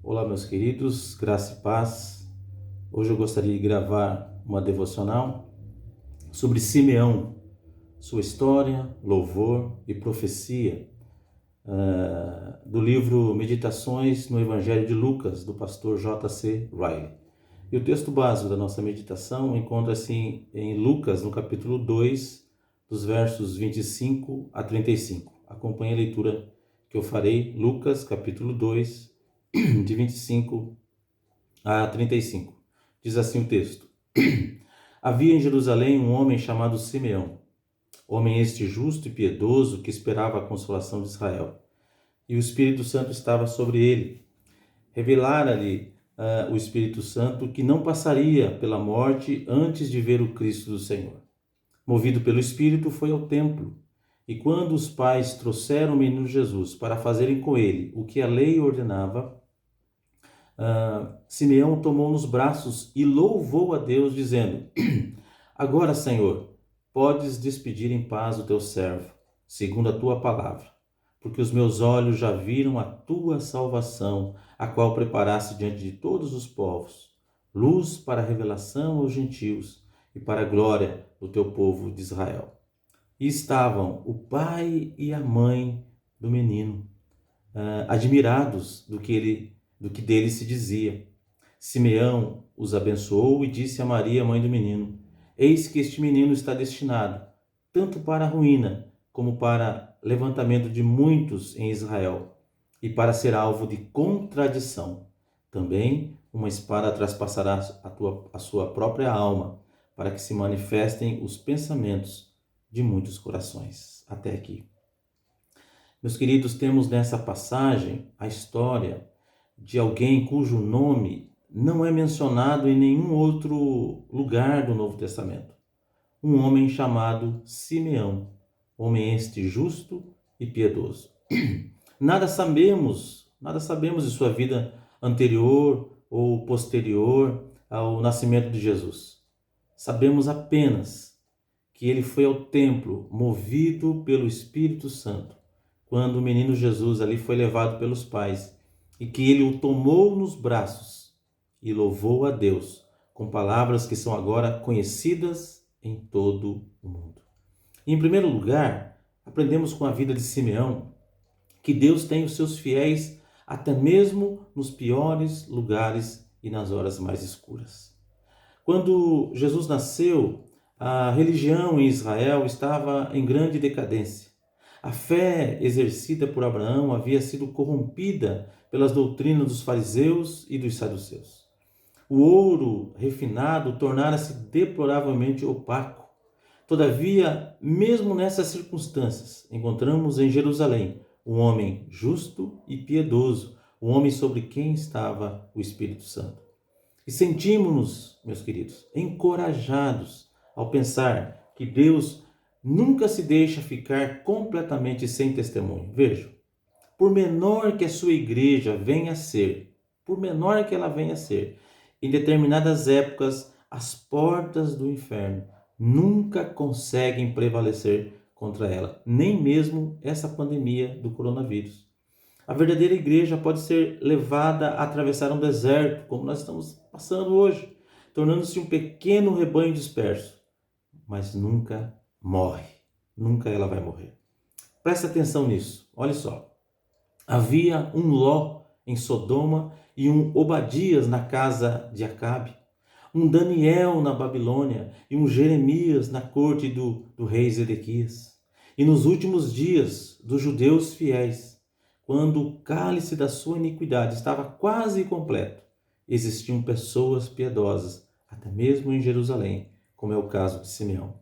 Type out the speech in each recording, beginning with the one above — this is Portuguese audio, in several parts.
Olá, meus queridos, graça e paz. Hoje eu gostaria de gravar uma devocional sobre Simeão, sua história, louvor e profecia, do livro Meditações no Evangelho de Lucas, do pastor J.C. Riley. E o texto básico da nossa meditação encontra-se em Lucas, no capítulo 2, dos versos 25 a 35. Acompanhe a leitura que eu farei, Lucas, capítulo 2, de 25 a 35. Diz assim o texto: Havia em Jerusalém um homem chamado Simeão, homem este justo e piedoso que esperava a consolação de Israel. E o Espírito Santo estava sobre ele. Revelara-lhe o Espírito Santo que não passaria pela morte antes de ver o Cristo do Senhor. Movido pelo Espírito, foi ao templo. E quando os pais trouxeram o menino Jesus para fazerem com ele o que a lei ordenava, Simeão o tomou nos braços e louvou a Deus, dizendo: Agora, Senhor, podes despedir em paz o teu servo, segundo a tua palavra, porque os meus olhos já viram a tua salvação, a qual preparaste diante de todos os povos, luz para a revelação aos gentios e para a glória do teu povo de Israel. E estavam o pai e a mãe do menino, admirados do que dele se dizia. Simeão os abençoou e disse a Maria, mãe do menino: Eis que este menino está destinado, tanto para a ruína, como para levantamento de muitos em Israel, e para ser alvo de contradição. Também uma espada traspassará a sua própria alma, para que se manifestem os pensamentos de muitos corações. Até aqui. Meus queridos, temos nessa passagem a história de alguém cujo nome não é mencionado em nenhum outro lugar do Novo Testamento. Um homem chamado Simeão, homem este justo e piedoso. Nada sabemos de sua vida anterior ou posterior ao nascimento de Jesus. Sabemos apenas que ele foi ao templo movido pelo Espírito Santo, quando o menino Jesus ali foi levado pelos pais, e que ele o tomou nos braços e louvou a Deus com palavras que são agora conhecidas em todo o mundo. E, em primeiro lugar, aprendemos com a vida de Simeão que Deus tem os seus fiéis até mesmo nos piores lugares e nas horas mais escuras. Quando Jesus nasceu, a religião em Israel estava em grande decadência. A fé exercida por Abraão havia sido corrompida pelas doutrinas dos fariseus e dos saduceus. O ouro refinado tornara-se deploravelmente opaco. Todavia, mesmo nessas circunstâncias, encontramos em Jerusalém um homem justo e piedoso, um homem sobre quem estava o Espírito Santo. E sentimos-nos, meus queridos, encorajados ao pensar que Deus nunca se deixa ficar completamente sem testemunho. Vejam, por menor que a sua igreja venha a ser, por menor que ela venha a ser, em determinadas épocas, as portas do inferno nunca conseguem prevalecer contra ela, nem mesmo essa pandemia do coronavírus. A verdadeira igreja pode ser levada a atravessar um deserto, como nós estamos passando hoje, tornando-se um pequeno rebanho disperso, mas nunca morre, nunca ela vai morrer. Presta atenção nisso, olha só. Havia um Ló em Sodoma e um Obadias na casa de Acabe, um Daniel na Babilônia e um Jeremias na corte do rei Zedequias. E nos últimos dias dos judeus fiéis, quando o cálice da sua iniquidade estava quase completo, existiam pessoas piedosas, até mesmo em Jerusalém, como é o caso de Simeão.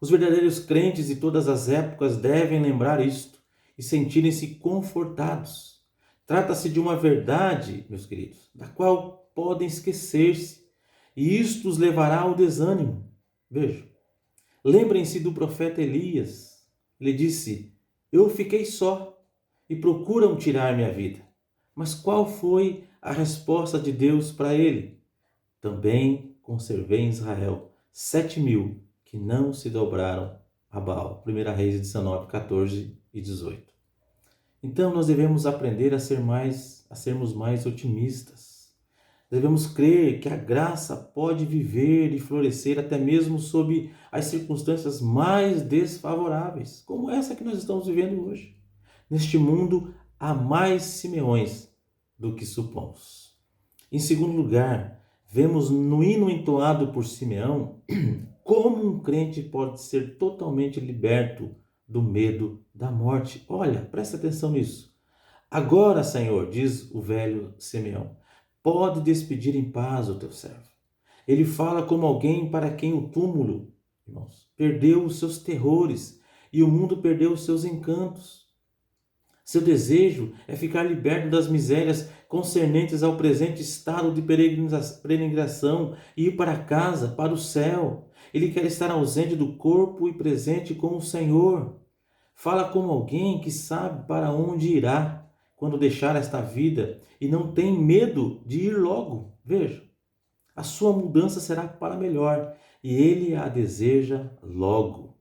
Os verdadeiros crentes de todas as épocas devem lembrar isto e sentirem-se confortados. Trata-se de uma verdade, meus queridos, da qual podem esquecer-se, e isto os levará ao desânimo. Vejam, lembrem-se do profeta Elias. Ele disse: Eu fiquei só e procuram tirar minha vida. Mas qual foi a resposta de Deus para ele? Também conservei em Israel 7.000 que não se dobraram a Baal. 1 Reis 19, 14 e 18. Então nós devemos aprender a sermos mais otimistas. Devemos crer que a graça pode viver e florescer até mesmo sob as circunstâncias mais desfavoráveis, como essa que nós estamos vivendo hoje. Neste mundo há mais Simeões do que supomos. Em segundo lugar, vemos no hino entoado por Simeão como um crente pode ser totalmente liberto do medo da morte. Olha, presta atenção nisso. Agora, Senhor, diz o velho Simeão, pode despedir em paz o teu servo. Ele fala como alguém para quem o túmulo, irmãos, perdeu os seus terrores e o mundo perdeu os seus encantos. Seu desejo é ficar liberto das misérias concernentes ao presente estado de peregrinação e ir para casa, para o céu. Ele quer estar ausente do corpo e presente com o Senhor. Fala como alguém que sabe para onde irá quando deixar esta vida e não tem medo de ir logo. Veja, a sua mudança será para melhor e ele a deseja logo.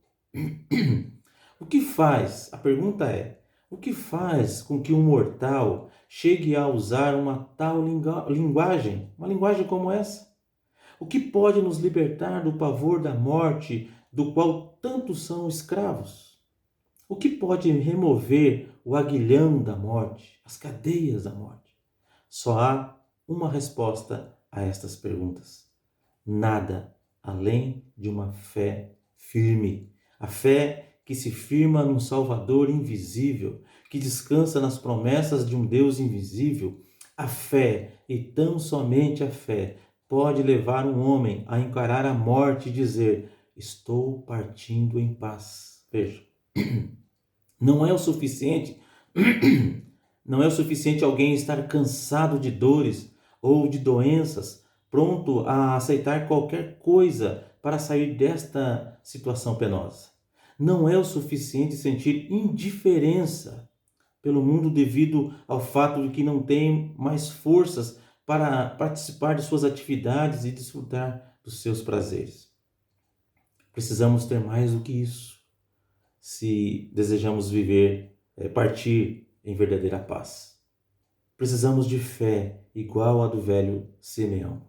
O que faz? A pergunta é: o que faz com que um mortal chegue a usar uma tal linguagem, uma linguagem como essa? O que pode nos libertar do pavor da morte, do qual tantos são escravos? O que pode remover o aguilhão da morte, as cadeias da morte? Só há uma resposta a estas perguntas: nada além de uma fé firme. A fé que se firma num Salvador invisível, que descansa nas promessas de um Deus invisível. A fé, e tão somente a fé, pode levar um homem a encarar a morte e dizer: estou partindo em paz. Veja, não é o suficiente, não é o suficiente alguém estar cansado de dores ou de doenças, pronto a aceitar qualquer coisa para sair desta situação penosa. Não é o suficiente sentir indiferença pelo mundo devido ao fato de que não tem mais forças para participar de suas atividades e desfrutar dos seus prazeres. Precisamos ter mais do que isso se desejamos partir em verdadeira paz. Precisamos de fé igual à do velho Simeão.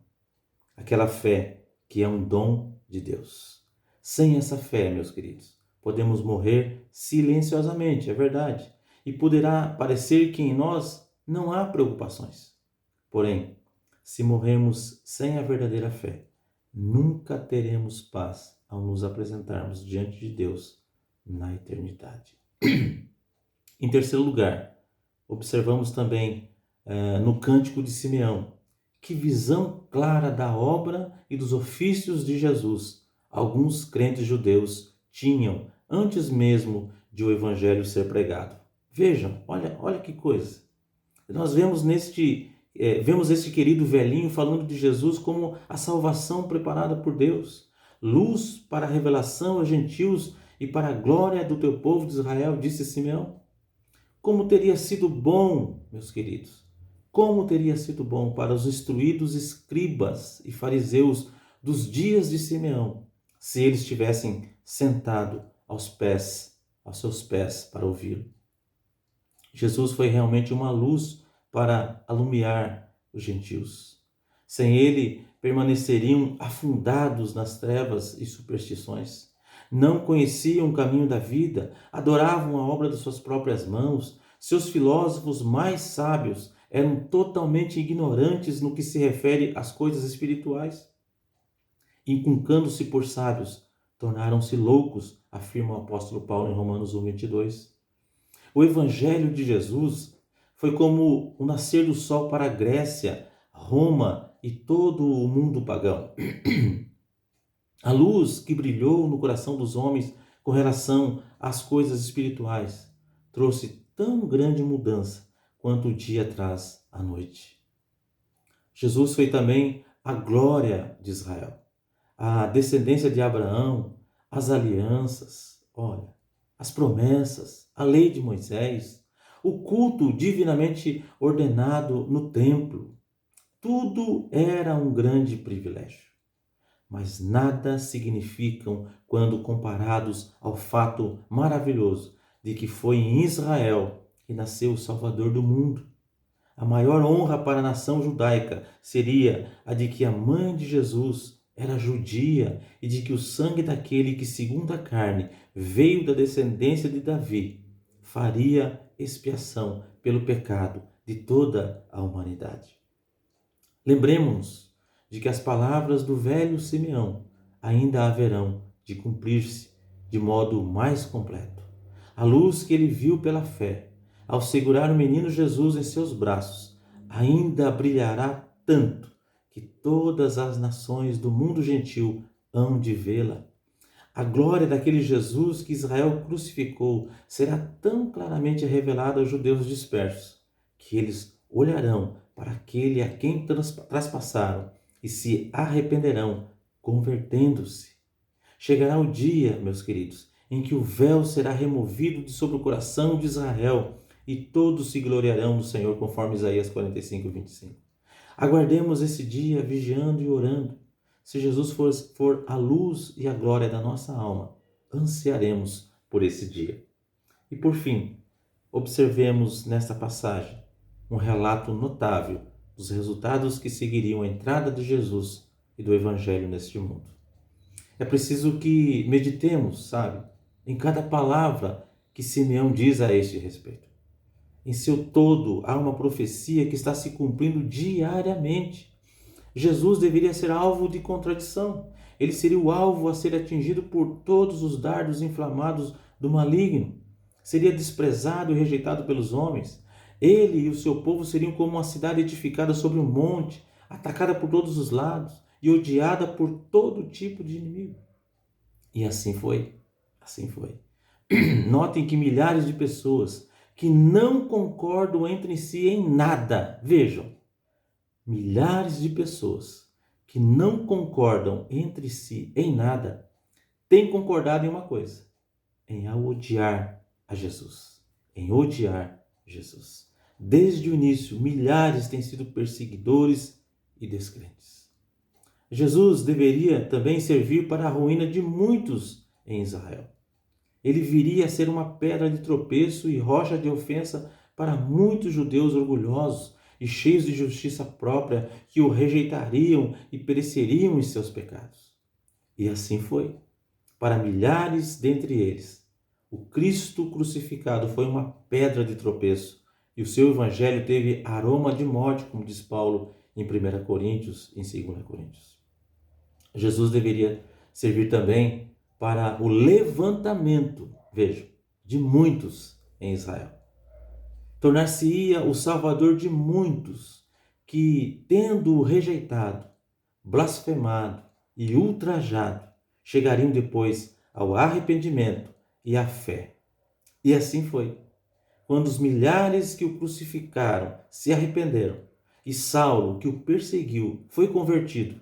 Aquela fé que é um dom de Deus. Sem essa fé, meus queridos, podemos morrer silenciosamente, é verdade. E poderá parecer que em nós não há preocupações. Porém, se morrermos sem a verdadeira fé, nunca teremos paz ao nos apresentarmos diante de Deus na eternidade. Em terceiro lugar, observamos também no Cântico de Simeão, que visão clara da obra e dos ofícios de Jesus alguns crentes judeus tinham antes mesmo de o evangelho ser pregado. Vejam, olha que coisa. Nós vemos este querido velhinho falando de Jesus como a salvação preparada por Deus, luz para a revelação aos gentios e para a glória do teu povo de Israel, disse Simeão. Como teria sido bom, meus queridos, como teria sido bom para os instruídos escribas e fariseus dos dias de Simeão, se eles tivessem sentado aos seus pés para ouvi-lo. Jesus foi realmente uma luz para alumiar os gentios. Sem ele, permaneceriam afundados nas trevas e superstições. Não conheciam o caminho da vida, adoravam a obra de suas próprias mãos. Seus filósofos mais sábios eram totalmente ignorantes no que se refere às coisas espirituais. Inculcando-se por sábios, tornaram-se loucos, afirma o apóstolo Paulo em Romanos 1:22. O evangelho de Jesus foi como o nascer do sol para a Grécia, Roma e todo o mundo pagão. A luz que brilhou no coração dos homens com relação às coisas espirituais trouxe tão grande mudança quanto o dia traz a noite. Jesus foi também a glória de Israel, a descendência de Abraão, as alianças, as promessas, a lei de Moisés, o culto divinamente ordenado no templo. Tudo era um grande privilégio. Mas nada significam quando comparados ao fato maravilhoso de que foi em Israel que nasceu o Salvador do mundo. A maior honra para a nação judaica seria a de que a mãe de Jesus era judia e de que o sangue daquele que, segundo a carne, veio da descendência de Davi, faria expiação pelo pecado de toda a humanidade. Lembremos-nos de que as palavras do velho Simeão ainda haverão de cumprir-se de modo mais completo. A luz que ele viu pela fé, ao segurar o menino Jesus em seus braços, ainda brilhará tanto que todas as nações do mundo gentil hão de vê-la. A glória daquele Jesus que Israel crucificou será tão claramente revelada aos judeus dispersos, que eles olharão para aquele a quem traspassaram e se arrependerão, convertendo-se. Chegará o dia, meus queridos, em que o véu será removido de sobre o coração de Israel e todos se gloriarão no Senhor, conforme Isaías 45, 25. Aguardemos esse dia vigiando e orando. Se Jesus for a luz e a glória da nossa alma, ansiaremos por esse dia. E por fim, observemos nesta passagem um relato notável dos resultados que seguiriam a entrada de Jesus e do Evangelho neste mundo. É preciso que meditemos, sabe, em cada palavra que Simeão diz a este respeito. Em seu todo, há uma profecia que está se cumprindo diariamente. Jesus deveria ser alvo de contradição. Ele seria o alvo a ser atingido por todos os dardos inflamados do maligno. Seria desprezado e rejeitado pelos homens. Ele e o seu povo seriam como uma cidade edificada sobre um monte, atacada por todos os lados e odiada por todo tipo de inimigo. E assim foi. Assim foi. Notem que milhares de pessoas que não concordam entre si em nada, vejam, milhares de pessoas que não concordam entre si em nada, têm concordado em uma coisa, em odiar a Jesus, em odiar Jesus. Desde o início, milhares têm sido perseguidores e descrentes. Jesus deveria também servir para a ruína de muitos em Israel. Ele viria a ser uma pedra de tropeço e rocha de ofensa para muitos judeus orgulhosos e cheios de justiça própria que o rejeitariam e pereceriam em seus pecados. E assim foi. Para milhares dentre eles, o Cristo crucificado foi uma pedra de tropeço e o seu evangelho teve aroma de morte, como diz Paulo em 1 Coríntios e em 2 Coríntios. Jesus deveria servir também para o levantamento, veja, de muitos em Israel. Tornar-se-ia o salvador de muitos que, tendo-o rejeitado, blasfemado e ultrajado, chegariam depois ao arrependimento e à fé. E assim foi. Quando os milhares que o crucificaram se arrependeram e Saulo, que o perseguiu, foi convertido,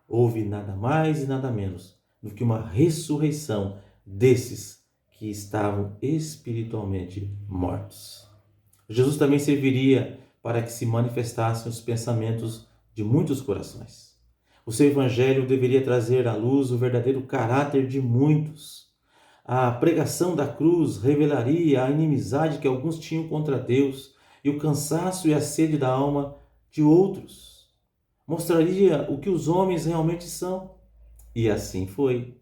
houve nada mais e nada menos do que uma ressurreição desses que estavam espiritualmente mortos. Jesus também serviria para que se manifestassem os pensamentos de muitos corações. O seu evangelho deveria trazer à luz o verdadeiro caráter de muitos. A pregação da cruz revelaria a inimizade que alguns tinham contra Deus e o cansaço e a sede da alma de outros. Mostraria o que os homens realmente são. E assim foi.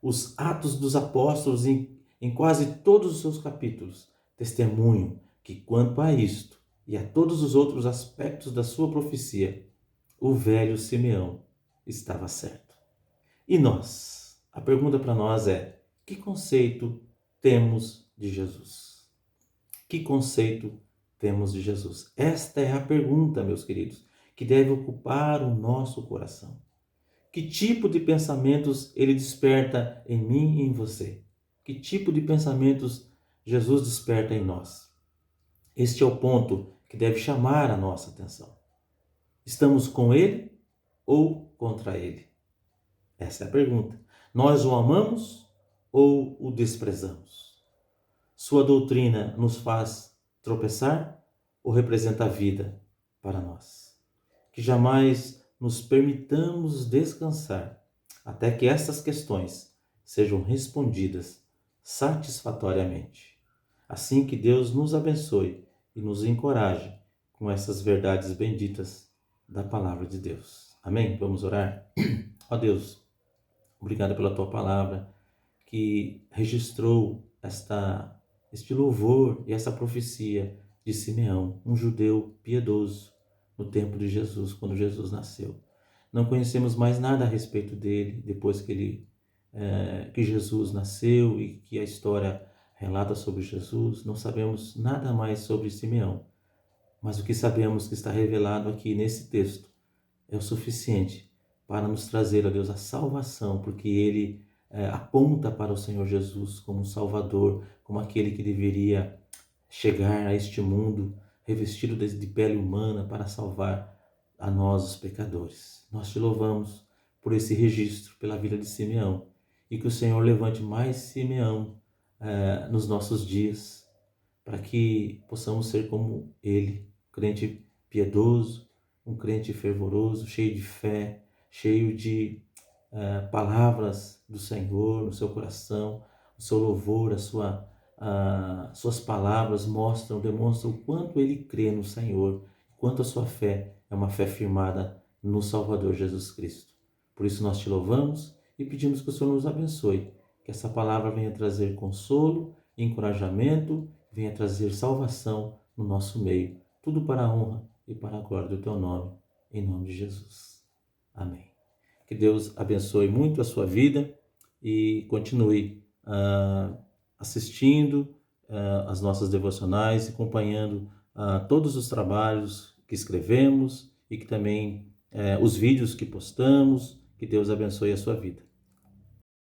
Os Atos dos Apóstolos, em quase todos os seus capítulos, testemunham que, quanto a isto e a todos os outros aspectos da sua profecia, o velho Simeão estava certo. E nós? A pergunta para nós é: que conceito temos de Jesus? Que conceito temos de Jesus? Esta é a pergunta, meus queridos, que deve ocupar o nosso coração. Que tipo de pensamentos ele desperta em mim e em você? Que tipo de pensamentos Jesus desperta em nós? Este é o ponto que deve chamar a nossa atenção. Estamos com ele ou contra ele? Essa é a pergunta. Nós o amamos ou o desprezamos? Sua doutrina nos faz tropeçar ou representa a vida para nós? Que jamais nos permitamos descansar até que estas questões sejam respondidas satisfatoriamente. Assim que Deus nos abençoe e nos encoraje com essas verdades benditas da palavra de Deus. Amém? Vamos orar? Ó Deus, obrigado pela tua palavra que registrou este louvor e essa profecia de Simeão, um judeu piedoso no tempo de Jesus, quando Jesus nasceu. Não conhecemos mais nada a respeito dele depois que Jesus nasceu e que a história relata sobre Jesus. Não sabemos nada mais sobre Simeão, mas o que sabemos que está revelado aqui nesse texto é o suficiente para nos trazer, ó Deus, a salvação, porque ele aponta para o Senhor Jesus como um Salvador, como aquele que deveria chegar a este mundo revestido de pele humana para salvar a nós, os pecadores. Nós te louvamos por esse registro, pela vida de Simeão, e que o Senhor levante mais Simeão nos nossos dias, para que possamos ser como ele, crente piedoso, um crente fervoroso, cheio de fé, cheio de palavras do Senhor no seu coração, o seu louvor, suas palavras demonstram o quanto ele crê no Senhor, quanto a sua fé é uma fé firmada no Salvador Jesus Cristo. Por isso nós te louvamos e pedimos que o Senhor nos abençoe, que essa palavra venha trazer consolo, encorajamento, venha trazer salvação no nosso meio. Tudo para a honra e para a glória do teu nome, em nome de Jesus. Amém. Que Deus abençoe muito a sua vida e continue assistindo as nossas devocionais, acompanhando todos os trabalhos que escrevemos e que também os vídeos que postamos. Que Deus abençoe a sua vida.